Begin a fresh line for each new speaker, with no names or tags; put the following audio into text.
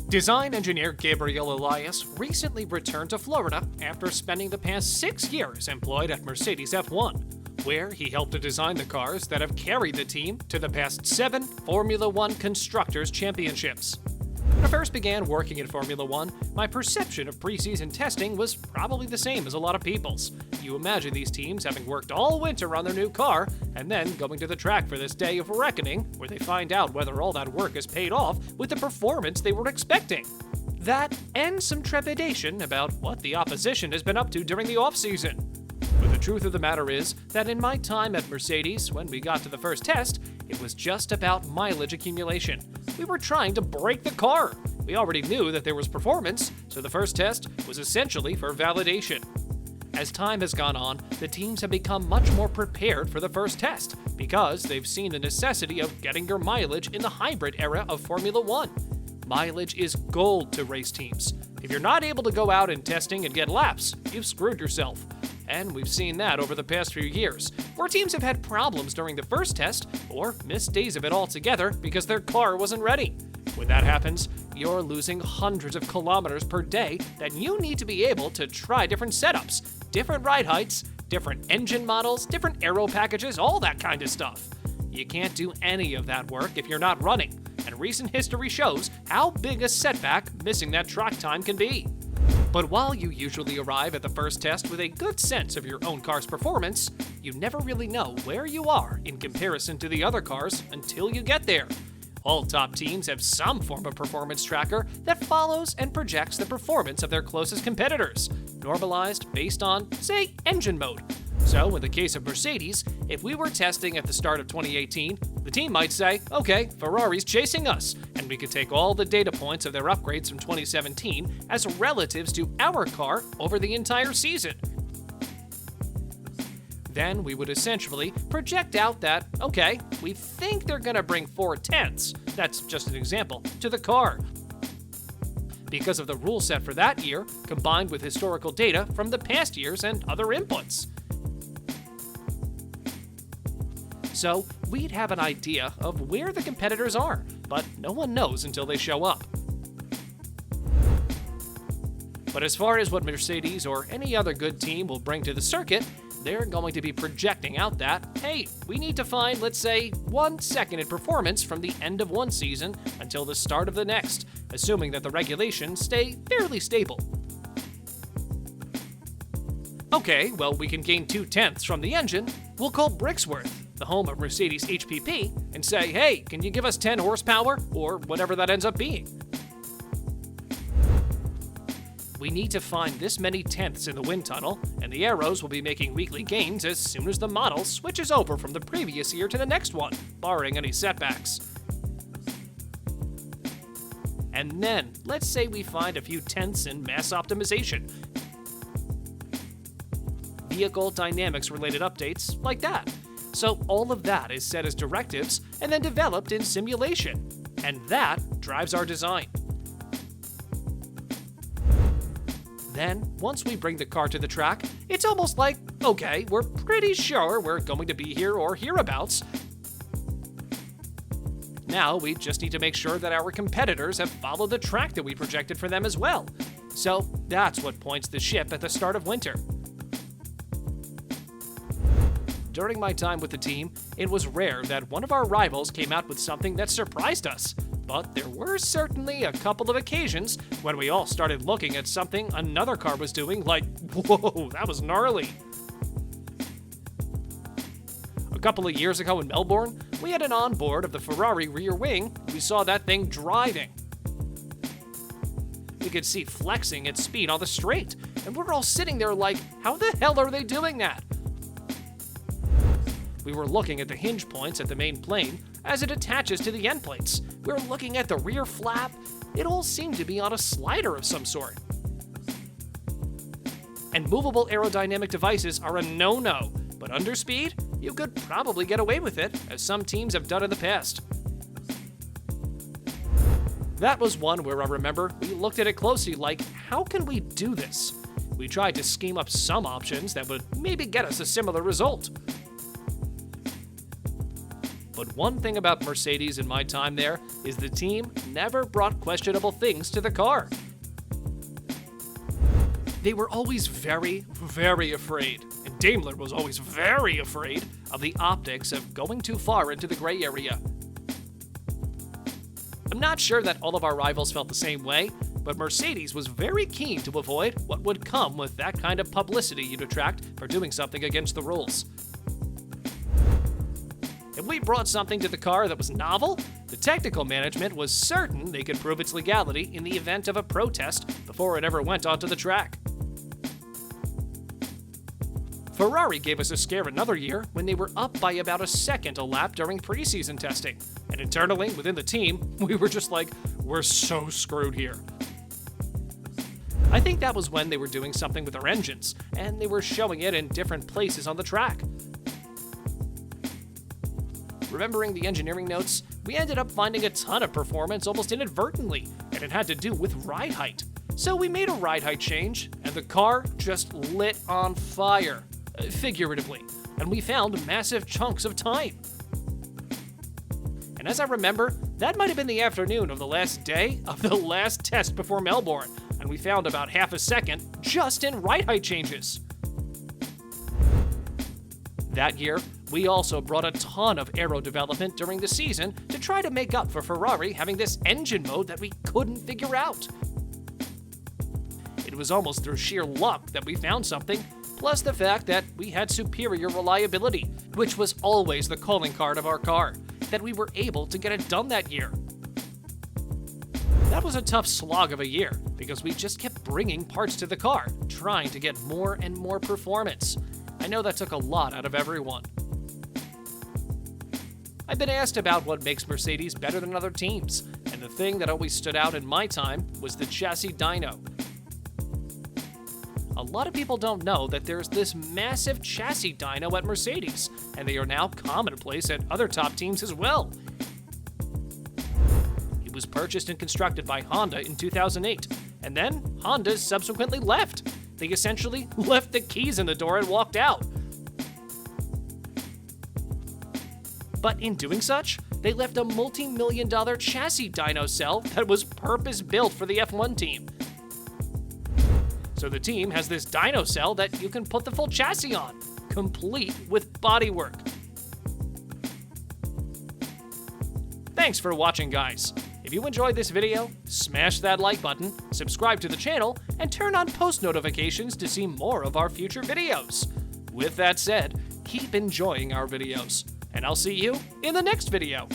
Design engineer Gabriel Elias recently returned to Florida after spending the past 6 years employed at Mercedes F1, where he helped to design the cars that have carried the team to the past 7 Formula One Constructors Championships. When I first began working in Formula One, my perception of preseason testing was probably the same as a lot of people's. You imagine these teams having worked all winter on their new car, and then going to the track for this day of reckoning, where they find out whether all that work has paid off with the performance they were expecting. That and some trepidation about what the opposition has been up to during the offseason. But the truth of the matter is that in my time at Mercedes, when we got to the first test, it was just about mileage accumulation. We were trying to break the car. We already knew that there was performance, so the first test was essentially for validation. As time has gone on, the teams have become much more prepared for the first test because they've seen the necessity of getting your mileage in the hybrid era of Formula One. Mileage is gold to race teams. If you're not able to go out in testing and get laps, you've screwed yourself. And we've seen that over the past few years, where teams have had problems during the first test or missed days of it altogether because their car wasn't ready. When that happens, you're losing hundreds of kilometers per day that you need to be able to try different setups, different ride heights, different engine models, different aero packages, all that kind of stuff. You can't do any of that work if you're not running, and recent history shows how big a setback missing that track time can be. But while you usually arrive at the first test with a good sense of your own car's performance, you never really know where you are in comparison to the other cars until you get there. All top teams have some form of performance tracker that follows and projects the performance of their closest competitors, normalized based on, say, engine mode. So, in the case of Mercedes, if we were testing at the start of 2018, the team might say, okay, Ferrari's chasing us, and we could take all the data points of their upgrades from 2017 as relatives to our car over the entire season. Then we would essentially project out that, okay, we think they're going to bring 4/10, that's just an example, to the car, because of the rule set for that year, combined with historical data from the past years and other inputs. So we'd have an idea of where the competitors are, but no one knows until they show up. But as far as what Mercedes or any other good team will bring to the circuit, they're going to be projecting out that, hey, we need to find, let's say, 1 second in performance from the end of one season until the start of the next, assuming that the regulations stay fairly stable. Okay, well, we can gain 2/10 from the engine. We'll call Brixworth, the home of Mercedes HPP, and say, hey, can you give us 10 horsepower, or whatever that ends up being? We need to find this many tenths in the wind tunnel, and the arrows will be making weekly gains as soon as the model switches over from the previous year to the next one, barring any setbacks. And then, let's say we find a few tenths in mass optimization, vehicle dynamics related updates like that. So all of that is set as directives and then developed in simulation, and that drives our design. Then, once we bring the car to the track, it's almost like, okay, we're pretty sure we're going to be here or hereabouts. Now we just need to make sure that our competitors have followed the track that we projected for them as well. So that's what points the ship at the start of winter. During my time with the team, it was rare that one of our rivals came out with something that surprised us. But there were certainly a couple of occasions when we all started looking at something another car was doing like, whoa, that was gnarly. A couple of years ago in Melbourne, we had an onboard of the Ferrari rear wing. We saw that thing driving. We could see flexing at speed on the straight, and we're all sitting there like, how the hell are they doing that? We were looking at the hinge points at the main plane as it attaches to the end plates. We were looking at the rear flap. It all seemed to be on a slider of some sort. And movable aerodynamic devices are a no-no, but under speed, you could probably get away with it, as some teams have done in the past. That was one where I remember we looked at it closely like, how can we do this? We tried to scheme up some options that would maybe get us a similar result. But one thing about Mercedes in my time there is the team never brought questionable things to the car. They were always very, very afraid, and Daimler was always very afraid of the optics of going too far into the gray area. I'm not sure that all of our rivals felt the same way, but Mercedes was very keen to avoid what would come with that kind of publicity you'd attract for doing something against the rules. If we brought something to the car that was novel, the technical management was certain they could prove its legality in the event of a protest before it ever went onto the track. Ferrari gave us a scare another year when they were up by about a second a lap during preseason testing, and internally, within the team, we were just like, we're so screwed here. I think that was when they were doing something with their engines, and they were showing it in different places on the track. Remembering the engineering notes, we ended up finding a ton of performance almost inadvertently, and it had to do with ride height. So we made a ride height change, and the car just lit on fire, figuratively, and we found massive chunks of time. And as I remember, that might have been the afternoon of the last day of the last test before Melbourne, and we found about half a second just in ride height changes. That year, we also brought a ton of aero development during the season to try to make up for Ferrari having this engine mode that we couldn't figure out. It was almost through sheer luck that we found something, plus the fact that we had superior reliability, which was always the calling card of our car, that we were able to get it done that year. That was a tough slog of a year, because we just kept bringing parts to the car, trying to get more and more performance. I know that took a lot out of everyone. I've been asked about what makes Mercedes better than other teams, and the thing that always stood out in my time was the chassis dyno. A lot of people don't know that there's this massive chassis dyno at Mercedes, and they are now commonplace at other top teams as well. It was purchased and constructed by Honda in 2008, and then Honda subsequently left. They essentially left the keys in the door and walked out. But in doing such, they left a multi-million-dollar chassis dyno cell that was purpose-built for the F1 team. So the team has this dyno cell that you can put the full chassis on, complete with bodywork. Thanks for watching, guys. If you enjoyed this video, smash that like button, subscribe to the channel, and turn on post notifications to see more of our future videos. With that said, keep enjoying our videos, and I'll see you in the next video.